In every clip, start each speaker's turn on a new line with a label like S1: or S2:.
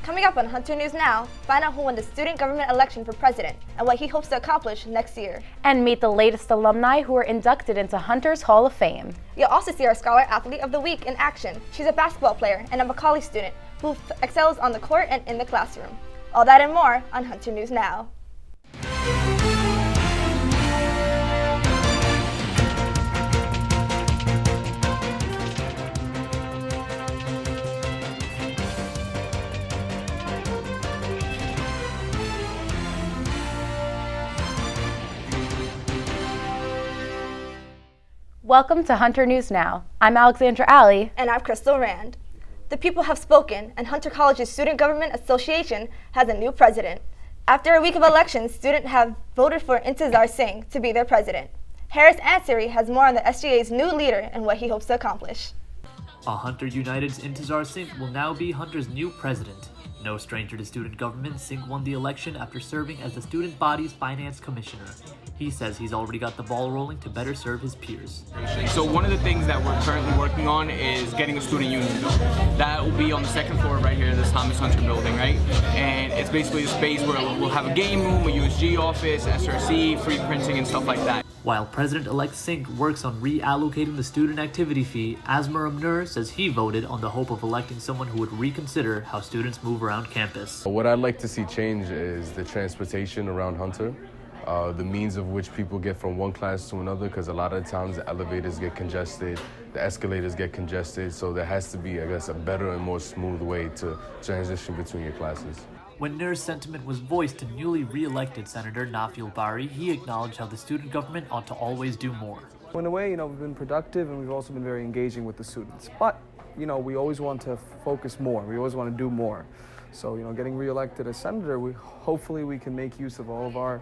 S1: Coming up on Hunter News Now, find out who won the student government election for president and what he hopes to accomplish next year.
S2: And meet the latest alumni who are inducted into Hunter's Hall of Fame.
S1: You'll also see our Scholar Athlete of the Week in action. She's a basketball player and a Macaulay student who excels on the court and in the classroom. All that and more on Hunter News Now.
S2: Welcome to Hunter News Now. I'm Alexandra Alley.
S1: And I'm Crystal Rand. The people have spoken, and Hunter College's Student Government Association has a new president. After a week of elections, students have voted for Intizar Singh to be their president. Harris Ansari has more on the SGA's new leader and what he hopes to accomplish.
S3: Hunter United's Intizar Singh will now be Hunter's new president. No stranger to student government, Singh won the election after serving as the student body's finance commissioner. He says he's already got the ball rolling to better serve his peers.
S4: So one of the things that we're currently working on is getting a student union built. That will be on the second floor right here in this Thomas Hunter building, right? And it's basically a space where we'll have a game room, a USG office, SRC, free printing, and stuff like that.
S3: While President-elect Singh works on reallocating the student activity fee, Asmar Amnur says he voted on the hope of electing someone who would reconsider how students move around campus.
S5: What I'd like to see change is the transportation around Hunter. The means of which people get from one class to another, because a lot of times the elevators get congested, the escalators get congested, so there has to be, I guess, a better and more smooth way to transition between your classes.
S3: When Nur's sentiment was voiced to newly re-elected Senator Nafiel Bari, he acknowledged how the student government ought to always do more.
S6: In a way, we've been productive and we've also been very engaging with the students. But, we always want to focus more. We always want to do more. So, getting re-elected as senator, hopefully we can make use of all of our,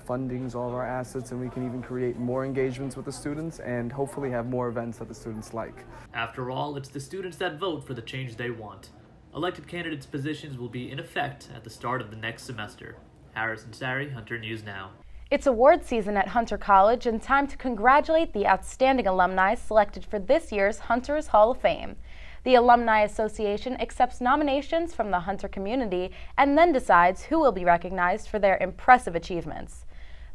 S6: fundings, all of our assets, and we can even create more engagements with the students and hopefully have more events that the students like.
S3: After all, it's the students that vote for the change they want. Elected candidates' positions will be in effect at the start of the next semester. Harris Ansari, Hunter News Now.
S2: It's award season at Hunter College and time to congratulate the outstanding alumni selected for this year's Hunter's Hall of Fame. The Alumni Association accepts nominations from the Hunter community and then decides who will be recognized for their impressive achievements.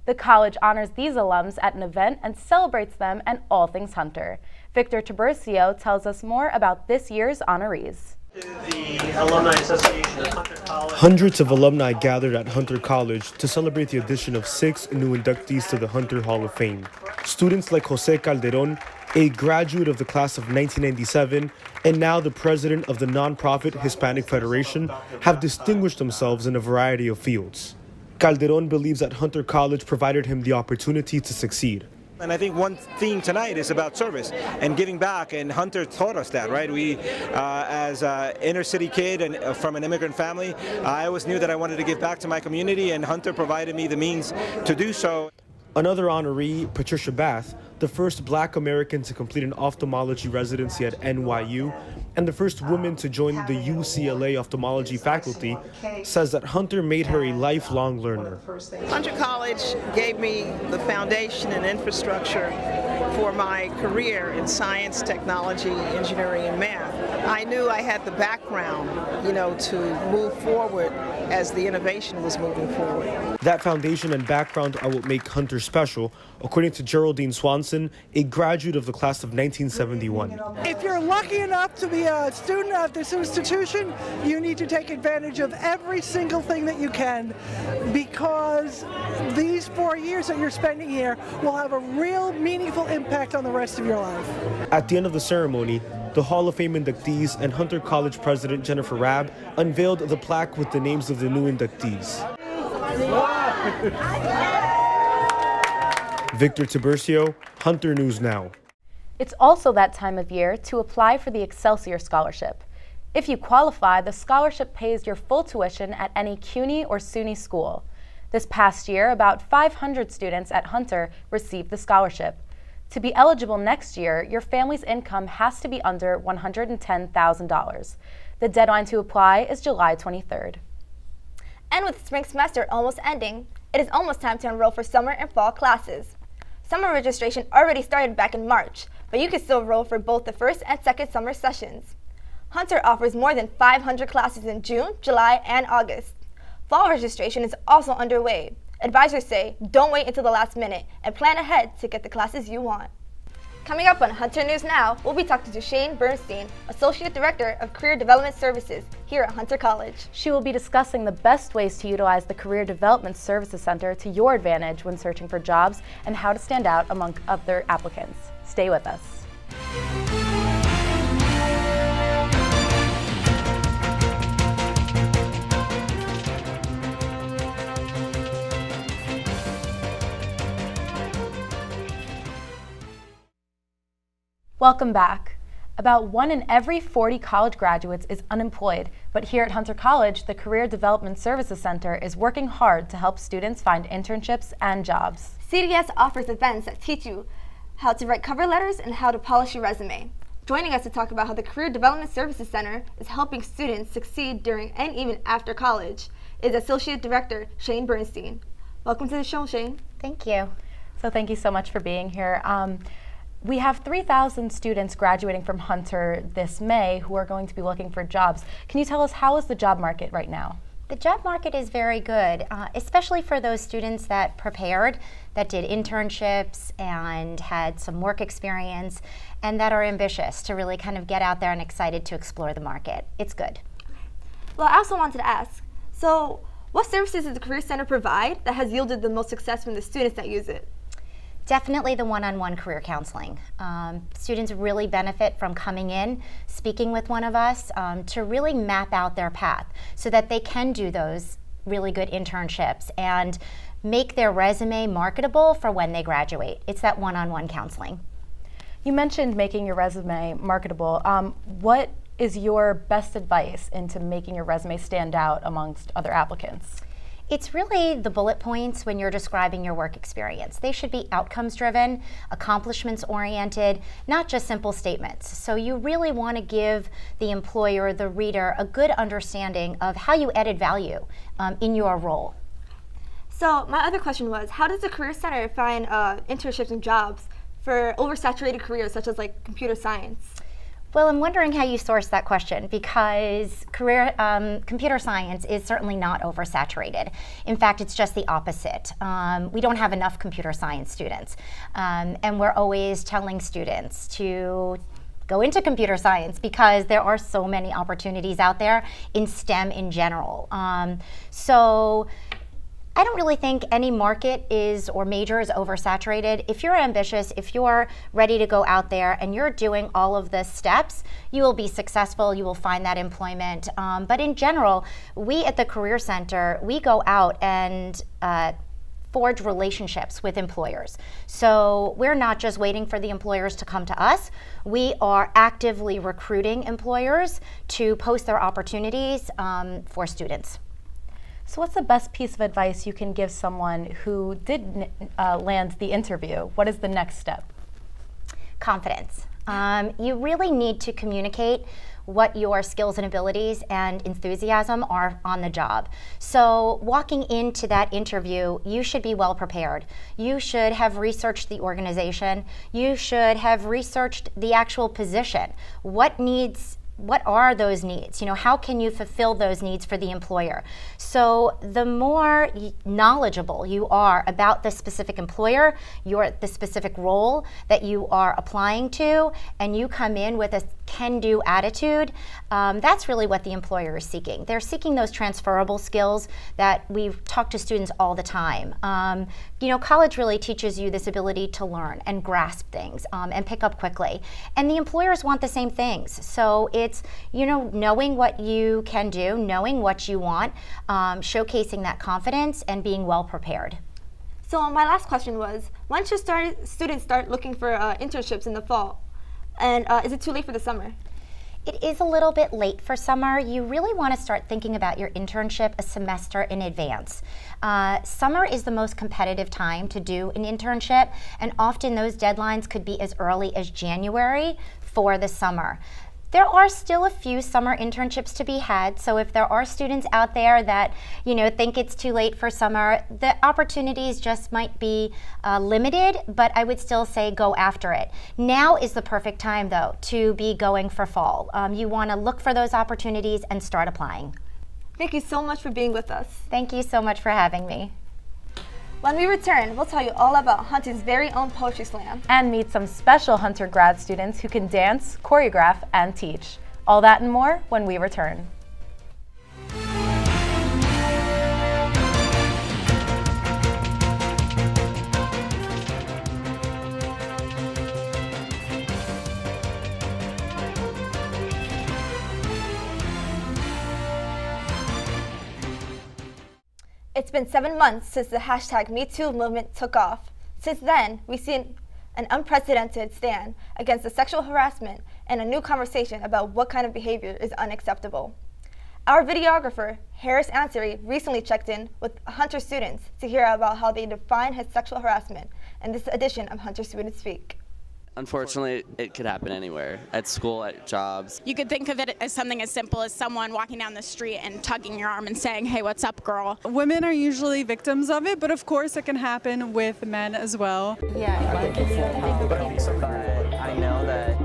S2: The college honors these alums at an event and celebrates them and all things Hunter. Victor Tiburcio tells us more about this year's honorees.
S7: The Alumni Association at Hunter College.
S8: Hundreds of alumni gathered at Hunter College to celebrate the addition of 6 new inductees to the Hunter Hall of Fame. Students like Jose Calderon, a graduate of the class of 1997, and now the president of the nonprofit Hispanic Federation, have distinguished themselves in a variety of fields. Calderon believes that Hunter College provided him the opportunity to succeed.
S9: And I think one theme tonight is about service and giving back, and Hunter taught us that, right? We, as an inner city kid and from an immigrant family, I always knew that I wanted to give back to my community, and Hunter provided me the means to do so.
S8: Another honoree, Patricia Bath, the first Black American to complete an ophthalmology residency at NYU, and the first woman to join the UCLA ophthalmology faculty, says that Hunter made her a lifelong learner.
S10: Hunter College gave me the foundation and infrastructure for my career in science, technology, engineering, and math. I knew I had the background, to move forward as the innovation was moving forward.
S8: That foundation and background are what make Hunter special, according to Geraldine Swanson, a graduate of the class of 1971.
S11: If you're lucky enough to be a student at this institution, you need to take advantage of every single thing that you can, because these 4 years that you're spending here will have a real meaningful impact on the rest of your life. At
S8: the end of the ceremony, the Hall of Fame inductees and Hunter College President Jennifer Rabb unveiled the plaque with the names of the new inductees. Victor Tiburcio, Hunter News Now.
S2: It's also that time of year to apply for the Excelsior Scholarship. If you qualify, the scholarship pays your full tuition at any CUNY or SUNY school. This past year, about 500 students at Hunter received the scholarship. To be eligible next year, your family's income has to be under $110,000. The deadline to apply is July 23rd.
S1: And with spring semester almost ending, it is almost time to enroll for summer and fall classes. Summer registration already started back in March, but you can still enroll for both the first and second summer sessions. Hunter offers more than 500 classes in June, July, and August. Fall registration is also underway. Advisors say don't wait until the last minute and plan ahead to get the classes you want. Coming up on Hunter News Now, we'll be talking to Shane Bernstein, Associate Director of Career Development Services here at Hunter College.
S2: She will be discussing the best ways to utilize the Career Development Services Center to your advantage when searching for jobs and how to stand out among other applicants. Stay with us. Welcome back. About 1 in every 40 college graduates is unemployed, but here at Hunter College, the Career Development Services Center is working hard to help students find internships and jobs.
S1: CDS offers events that teach you how to write cover letters and how to polish your resume. Joining us to talk about how the Career Development Services Center is helping students succeed during and even after college is Associate Director Shane Bernstein. Welcome to the show, Shane.
S12: Thank you.
S2: So thank you so much for being here. We have 3,000 students graduating from Hunter this May who are going to be looking for jobs. Can you tell us, how is the job market right now?
S12: The job market is very good, especially for those students that prepared, that did internships and had some work experience, and that are ambitious to really kind of get out there and excited to explore the market. It's good.
S1: Well, I also wanted to ask, so what services does the Career Center provide that has yielded the most success from the students that use it?
S12: Definitely the one-on-one career counseling. Students really benefit from coming in, speaking with one of us to really map out their path so that they can do those really good internships and make their resume marketable for when they graduate. It's that one-on-one counseling.
S2: You mentioned making your resume marketable. What is your best advice into making your resume stand out amongst other applicants?
S12: It's really the bullet points when you're describing your work experience. They should be outcomes driven, accomplishments oriented, not just simple statements. So you really want to give the employer, the reader, a good understanding of how you added value in your role.
S1: So my other question was, how does the Career Center find internships and jobs for oversaturated careers such as like computer science?
S12: Well, I'm wondering how you source that question, because computer science is certainly not oversaturated. In fact, it's just the opposite. We don't have enough computer science students, and we're always telling students to go into computer science because there are so many opportunities out there in STEM in general. So I don't really think any market is or major is oversaturated. If you're ambitious, if you're ready to go out there and you're doing all of the steps, you will be successful, you will find that employment. But in general, we at the Career Center, we go out and forge relationships with employers. So we're not just waiting for the employers to come to us. We are actively recruiting employers to post their opportunities for students.
S2: So what's the best piece of advice you can give someone who did land the interview? What is the next step?
S12: Confidence. You really need to communicate what your skills and abilities and enthusiasm are on the job. So walking into that interview, you should be well prepared. You should have researched the organization. You should have researched the actual position. What are those needs? How can you fulfill those needs for the employer? So the more knowledgeable you are about the specific employer, the specific role that you are applying to, and you come in with a can-do attitude, that's really what the employer is seeking. They're seeking those transferable skills that we've talked to students all the time. College really teaches you this ability to learn and grasp things and pick up quickly. And the employers want the same things. So it's, knowing what you can do, knowing what you want, showcasing that confidence and being well prepared.
S1: So my last question was, when should students start looking for internships in the fall? And is it too late for the summer?
S12: It is a little bit late for summer. You really want to start thinking about your internship a semester in advance. Summer is the most competitive time to do an internship, and often those deadlines could be as early as January for the summer. There are still a few summer internships to be had, so if there are students out there that think it's too late for summer, the opportunities just might be limited, but I would still say go after it. Now is the perfect time, though, to be going for fall. You want to look for those opportunities and start applying.
S1: Thank you so much for being with us.
S12: Thank you so much for having me.
S1: When we return, we'll tell you all about Hunter's very own Poetry Slam.
S2: And meet some special Hunter grad students who can dance, choreograph, and teach. All that and more when we return.
S1: It's been 7 months since the hashtag #MeToo movement took off. Since then, we've seen an unprecedented stand against the sexual harassment and a new conversation about what kind of behavior is unacceptable. Our videographer, Harris Ansari, recently checked in with Hunter students to hear about how they define his sexual harassment in this edition of Hunter Students Speak.
S13: Unfortunately, it could happen anywhere, at school, at jobs.
S14: You could think of it as something as simple as someone walking down the street and tugging your arm and saying, "Hey, what's up, girl?"
S15: Women are usually victims of it, but of course it can happen with men as well.
S13: Yeah, but I know that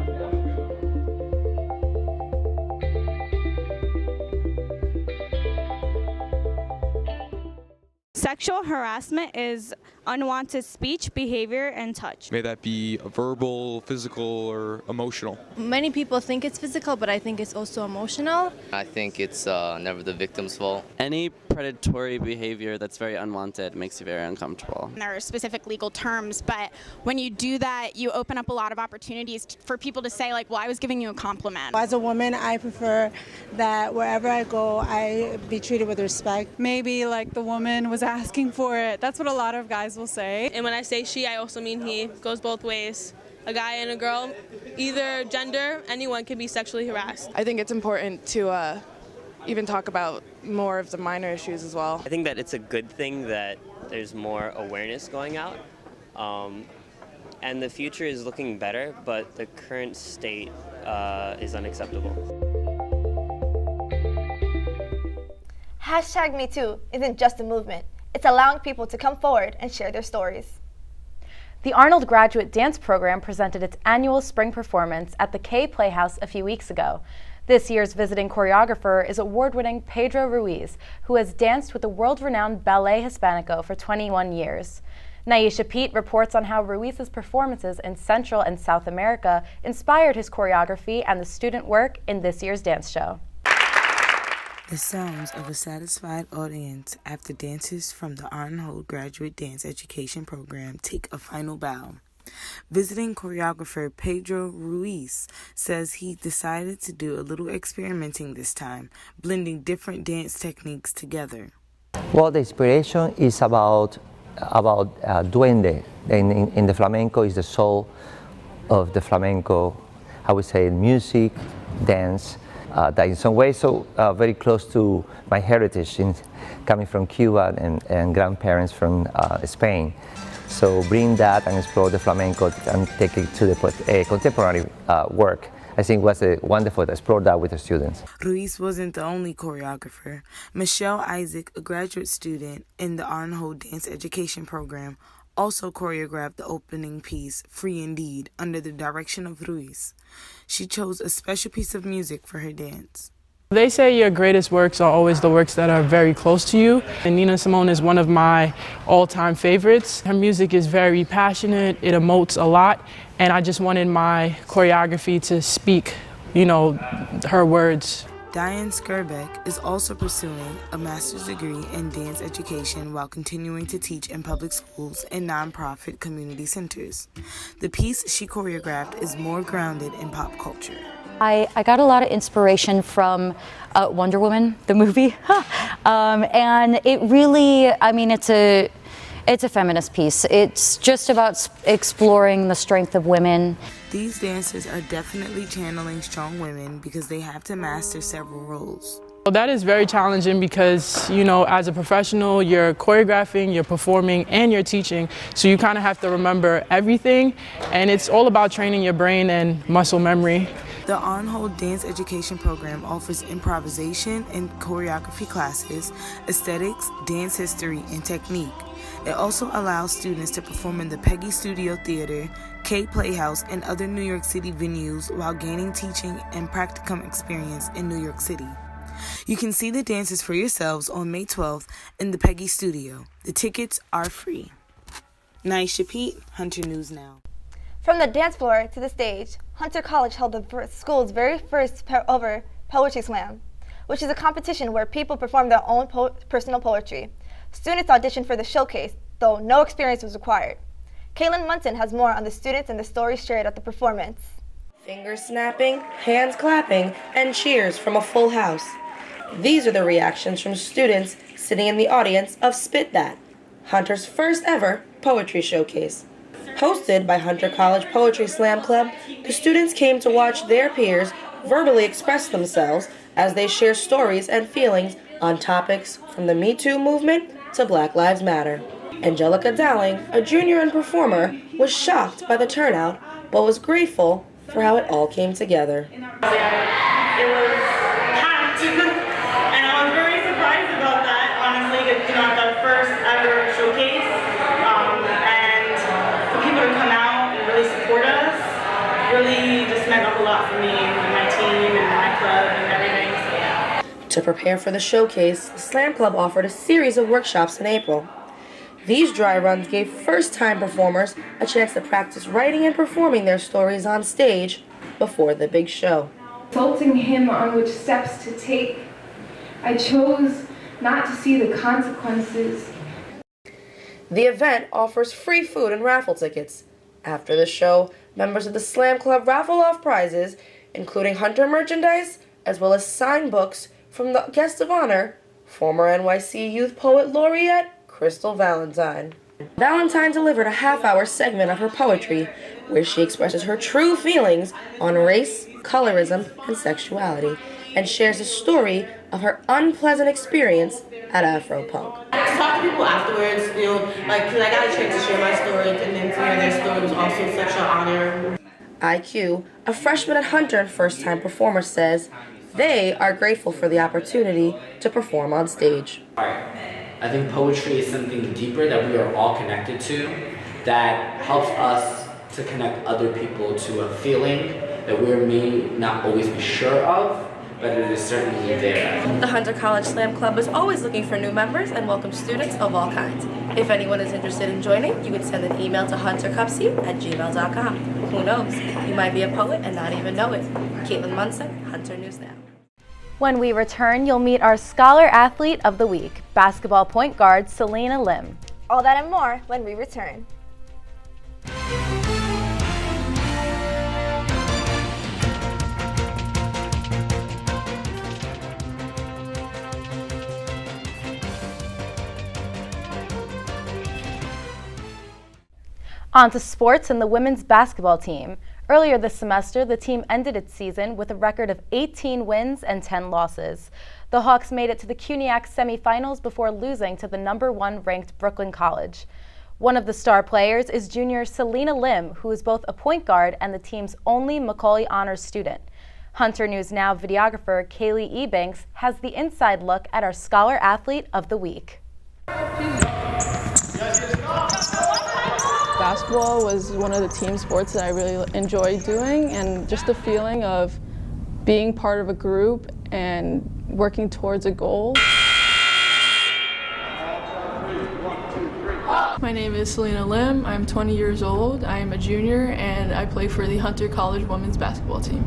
S16: sexual harassment is unwanted speech, behavior, and touch.
S17: May that be verbal, physical, or emotional.
S18: Many people think it's physical, but I think it's also emotional.
S19: I think it's never the victim's fault.
S13: any predatory behavior that's very unwanted makes you very uncomfortable.
S14: There are specific legal terms, but when you do that, you open up a lot of opportunities for people to say, like, well, I was giving you a compliment.
S20: As a woman, I prefer that wherever I go, I be treated with respect.
S15: Maybe like the woman was asking for it. That's what a lot of guys will say.
S21: And when I say she, I also mean he. Goes both ways. A guy and a girl, either gender, anyone can be sexually harassed.
S22: I think it's important to even talk about more of the minor issues as well.
S23: I think that it's a good thing that there's more awareness going out. And the future is looking better, but the current state is unacceptable.
S1: Hashtag #MeToo isn't just a movement. It's allowing people to come forward and share their stories.
S2: The Arnold Graduate Dance Program presented its annual spring performance at the K Playhouse a few weeks ago. This year's visiting choreographer is award-winning Pedro Ruiz, who has danced with the world-renowned Ballet Hispanico for 21 years. Naisha Pete reports on how Ruiz's performances in Central and South America inspired his choreography and the student work in this year's dance show.
S24: The sounds of a satisfied audience after dancers from the Arnold Graduate Dance Education Program take a final bow. Visiting choreographer Pedro Ruiz says he decided to do a little experimenting this time, blending different dance techniques together.
S25: Well, the inspiration is about duende. In the flamenco is the soul of the flamenco, I would say music, dance, that in some ways so very close to my heritage coming from Cuba and grandparents from Spain. So bring that and explore the flamenco and take it to the contemporary work. I think was wonderful to explore that with the students.
S24: Ruiz wasn't the only choreographer. Michelle Isaac, a graduate student in the Arnold Dance Education Program, also choreographed the opening piece, Free Indeed, under the direction of Ruiz. She chose a special piece of music for her dance.
S26: They say your greatest works are always the works that are very close to you, and Nina Simone is one of my all-time favorites. Her music is very passionate, it emotes a lot, and I just wanted my choreography to speak, her words.
S24: Diane Skerbeck is also pursuing a master's degree in dance education while continuing to teach in public schools and nonprofit community centers. The piece she choreographed is more grounded in pop culture.
S27: I got a lot of inspiration from Wonder Woman, the movie, and it really, it's a feminist piece. It's just about exploring the strength of women.
S24: These dancers are definitely channeling strong women because they have to master several roles.
S26: Well, that is very challenging because, as a professional, you're choreographing, you're performing, and you're teaching. So you kind of have to remember everything, and it's all about training your brain and muscle memory.
S24: The on-hold dance education program offers improvisation and choreography classes, aesthetics, dance history, and technique. It also allows students to perform in the Peggy Studio Theater, K Playhouse, and other New York City venues while gaining teaching and practicum experience in New York City. You can see the dances for yourselves on May 12th in the Peggy Studio. The tickets are free. Naisha Pete, Hunter News Now.
S1: From the dance floor to the stage, Hunter College held the school's very first ever Poetry Slam, which is a competition where people perform their own personal poetry. Students auditioned for the showcase, though no experience was required. Caitlin Munson has more on the students and the stories shared at the performance.
S3: Fingers snapping, hands clapping, and cheers from a full house. These are the reactions from students sitting in the audience of Spit That, Hunter's first ever poetry showcase. Hosted by Hunter College Poetry Slam Club, the students came to watch their peers verbally express themselves as they share stories and feelings on topics from the Me Too movement to Black Lives Matter. Angelica Daalling, a junior and performer, was shocked by the turnout, but was grateful for how it all came together.
S4: It was packed, and I was very surprised about that. Honestly, it's our first ever showcase, and for people to come out and really support us really just meant a whole lot for me and my team and my club and everything. So yeah.
S3: To prepare for the showcase, the Slam Club offered a series of workshops in April. These dry runs gave first-time performers a chance to practice writing and performing their stories on stage before the big show.
S5: Consulting him on which steps to take, I chose not to see the consequences.
S3: The event offers free food and raffle tickets. After the show, members of the Slam Club raffle off prizes, including Hunter merchandise, as well as signed books from the guest of honor, former NYC Youth Poet Laureate, Crystal Valentine. Valentine delivered a half-hour segment of her poetry where she expresses her true feelings on race, colorism, and sexuality, and shares a story of her unpleasant experience at Afropunk.
S4: To talk to people afterwards, because I got a chance to share my story, and then to hear their story was also such an honor.
S3: IQ, a freshman at Hunter and first-time performer, says they are grateful for the opportunity to perform on stage.
S6: I think poetry is something deeper that we are all connected to that helps us to connect other people to a feeling that we may not always be sure of, but it is certainly there.
S3: The Hunter College Slam Club is always looking for new members and welcomes students of all kinds. If anyone is interested in joining, you can send an email to huntercupsy@gmail.com. Who knows? You might be a poet and not even know it. Caitlin Munson, Hunter News Now.
S2: When we return, you'll meet our Scholar Athlete of the Week, basketball point guard Selena Lim.
S1: All that and more when we return.
S2: On to sports and the women's basketball team. Earlier this semester, the team ended its season with a record of 18 wins and 10 losses. The Hawks made it to the CUNYAC semifinals before losing to the #1 ranked Brooklyn College. One of the star players is junior Selena Lim, who is both a point guard and the team's only Macaulay Honors student. Hunter News Now videographer Kaylee Ebanks has the inside look at our Scholar Athlete of the Week.
S7: Basketball was one of the team sports that I really enjoyed doing, and just the feeling of being part of a group and working towards a goal.
S9: My name is Selena Lim. I'm 20 years old. I am a junior and I play for the Hunter College women's basketball team.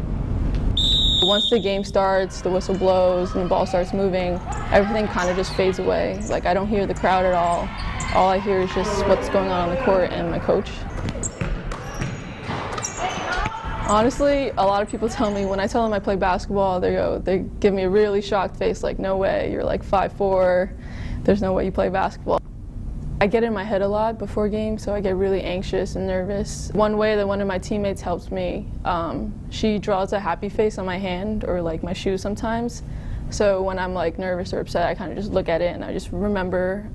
S7: Once the game starts, the whistle blows and the ball starts moving, everything kind of just fades away. Like, I don't hear the crowd at all. All I hear is just what's going on the court and my coach. Honestly, a lot of people tell me, when I tell them I play basketball, they give me a really shocked face, like, no way, you're like 5'4", there's no way you play basketball. I get in my head a lot before games, so I get really anxious and nervous. One way that one of my teammates helps me, she draws a happy face on my hand or like my shoe sometimes. So when I'm like nervous or upset, I kind of just look at it and I just remember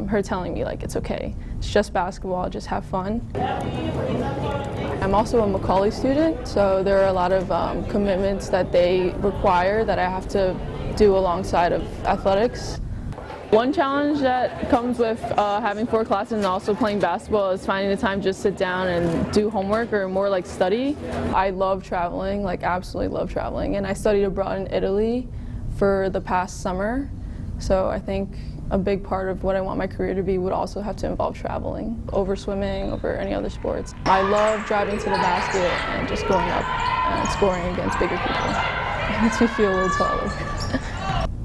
S7: her telling me like, it's okay. It's just basketball, just have fun. I'm also a Macaulay student, so there are a lot of commitments that they require that I have to do alongside of athletics. One challenge that comes with having 4 classes and also playing basketball is finding the time to just sit down and do homework or more like study. I love traveling, like absolutely love traveling, and I studied abroad in Italy for the past summer, so I think a big part of what I want my career to be would also have to involve traveling, over swimming, over any other sports. I love driving to the basket and just going up and scoring against bigger people. It makes me feel a little taller.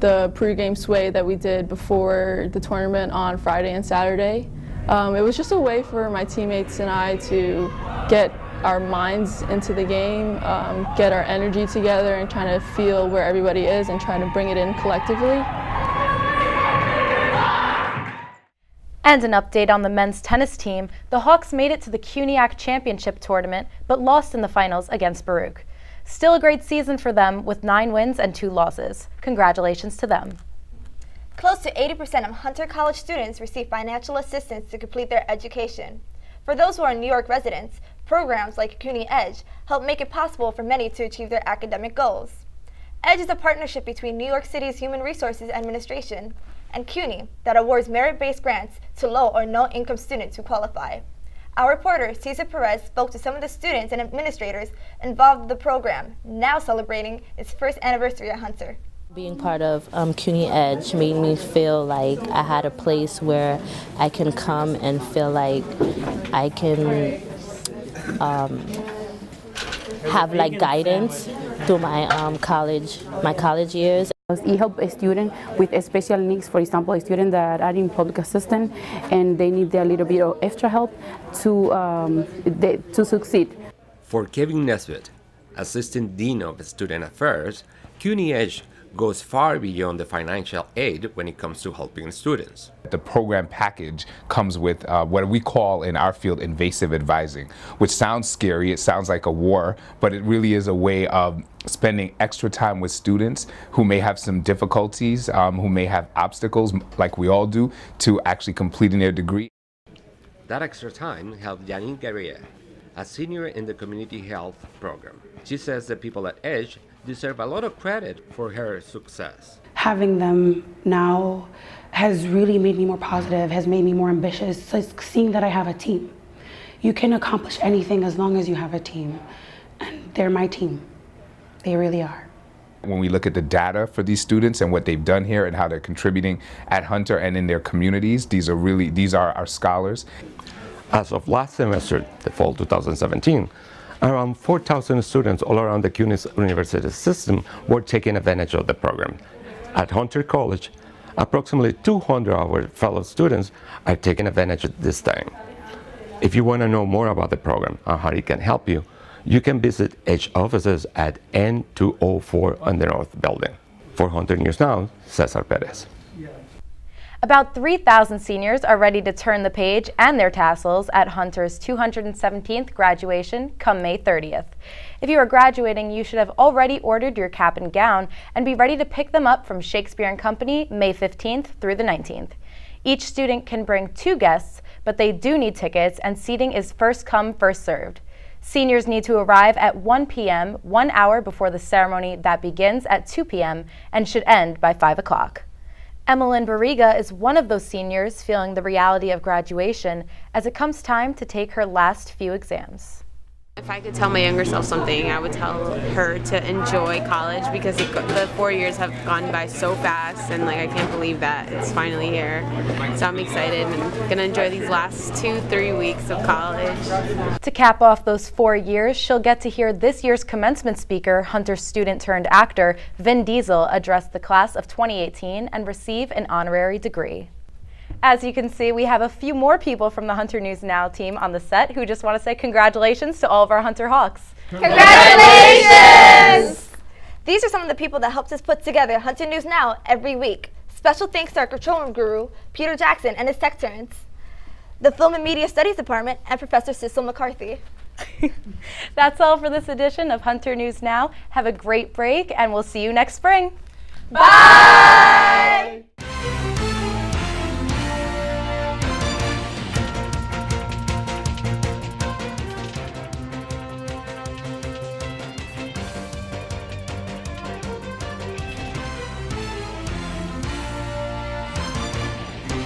S7: The pregame sway that we did before the tournament on Friday and Saturday, it was just a way for my teammates and I to get our minds into the game, get our energy together and trying to feel where everybody is and try to bring it in collectively.
S2: And an update on the men's tennis team. The Hawks made it to the CUNYAC Championship Tournament, but lost in the finals against Baruch. Still a great season for them with 9 wins and 2 losses. Congratulations to them.
S1: Close to 80% of Hunter College students receive financial assistance to complete their education. For those who are New York residents, programs like CUNY Edge help make it possible for many to achieve their academic goals. Edge is a partnership between New York City's Human Resources Administration and CUNY that awards merit-based grants to low or no-income students who qualify. Our reporter, Cesar Perez, spoke to some of the students and administrators involved in the program, now celebrating its first anniversary at Hunter.
S8: Being part of CUNY Edge made me feel like I had a place where I can come and feel like I can have like guidance through my college years.
S10: It helps a student with special needs, for example, a student that are in public assistance and they need a little bit of extra help to succeed.
S11: For Kevin Nesbitt, Assistant Dean of Student Affairs, CUNY Edge goes far beyond the financial aid when it comes to helping students.
S12: The program package comes with what we call in our field invasive advising, which sounds scary, it sounds like a war, but it really is a way of spending extra time with students who may have some difficulties, who may have obstacles, like we all do, to actually completing their degree.
S11: That extra time helped Janine Guerrier, a senior in the community health program. She says the people at Edge deserve a lot of credit for her success.
S16: Having them now has really made me more positive, has made me more ambitious. So it's seeing that I have a team. You can accomplish anything as long as you have a team. And they're my team. They really are.
S12: When we look at the data for these students and what they've done here and how they're contributing at Hunter and in their communities, these are our scholars.
S11: As of last semester, the fall 2017, around 4,000 students all around the CUNY University system were taking advantage of the program. At Hunter College, approximately 200 of our fellow students are taking advantage of this time. If you want to know more about the program and how it can help you, you can visit Edge offices at N204 on the North Building. For Hunter News Now, Cesar Perez.
S2: About 3,000 seniors are ready to turn the page and their tassels at Hunter's 217th graduation come May 30th. If you are graduating, you should have already ordered your cap and gown and be ready to pick them up from Shakespeare & Company May 15th through the 19th. Each student can bring 2 guests, but they do need tickets and seating is first come, first served. Seniors need to arrive at 1 p.m., 1 hour before the ceremony that begins at 2 p.m. and should end by 5 o'clock. Emmeline Barriga is one of those seniors feeling the reality of graduation as it comes time to take her last few exams.
S17: If I could tell my younger self something, I would tell her to enjoy college because the 4 years have gone by so fast and I can't believe that it's finally here. So I'm excited and gonna enjoy these last 2-3 weeks of college.
S2: To cap off those 4 years, she'll get to hear this year's commencement speaker, Hunter student turned actor, Vin Diesel, address the class of 2018 and receive an honorary degree. As you can see, we have a few more people from the Hunter News Now team on the set who just want to say congratulations to all of our Hunter Hawks.
S1: Congratulations! These are some of the people that helped us put together Hunter News Now every week. Special thanks to our control room guru, Peter Jackson, and his techturns, the Film and Media Studies Department, and Professor Cecil McCarthy.
S2: That's all for this edition of Hunter News Now. Have a great break, and we'll see you next spring.
S1: Bye!